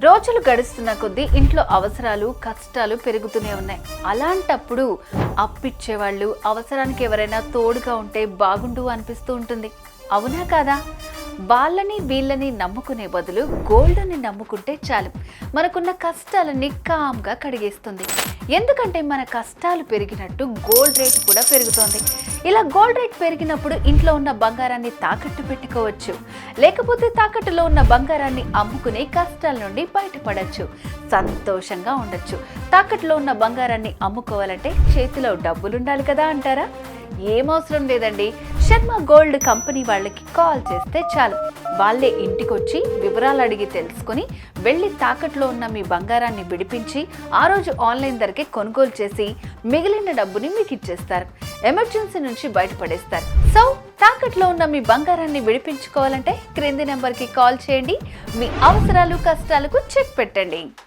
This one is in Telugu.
రోజులు గడుస్తున్న కొద్దీ ఇంట్లో అవసరాలు కష్టాలు పెరుగుతూనే ఉన్నాయి. అలాంటప్పుడు అప్పిచ్చేవాళ్ళు అవసరానికి ఎవరైనా తోడుగా ఉంటే బాగుండు అనిపిస్తూ ఉంటుంది. అవునా కాదా? వాళ్ళని వీళ్ళని నమ్ముకునే బదులు గోల్డ్ని నమ్ముకుంటే చాలు, మనకున్న కష్టాలన్నీ కామ్గా కడిగేస్తుంది. ఎందుకంటే మన కష్టాలు పెరిగినట్టు గోల్డ్ రేట్ కూడా పెరుగుతోంది. ఇలా గోల్డ్ రేట్ పెరిగినప్పుడు ఇంట్లో ఉన్న బంగారాన్ని తాకట్టు పెట్టుకోవచ్చు, లేకపోతే తాకట్టులో ఉన్న బంగారాన్ని అమ్ముకునే కష్టాల నుండి బయటపడచ్చు, సంతోషంగా ఉండొచ్చు. తాకట్టులో ఉన్న బంగారాన్ని అమ్ముకోవాలంటే చేతిలో డబ్బులుండాలి కదా అంటారా? ఏమవసరం లేదండి. శర్మ గోల్డ్ కంపెనీ వాళ్ళకి కాల్ చేస్తే చాలు, వాళ్ళే ఇంటికొచ్చి వివరాలు అడిగి తెలుసుకొని వెళ్ళి తాకట్లో ఉన్న మీ బంగారాన్ని విడిపించి ఆ రోజు ఆన్లైన్ ధరకే కొనుగోలు చేసి మిగిలిన డబ్బుని మీకు ఇచ్చేస్తారు. ఎమర్జెన్సీ నుంచి బయటపడేస్తారు. సో తాకట్లో ఉన్న మీ బంగారాన్ని విడిపించుకోవాలంటే క్రింది నెంబర్కి కాల్ చేయండి. మీ అవసరాలు కష్టాలకు చెక్ పెట్టండి.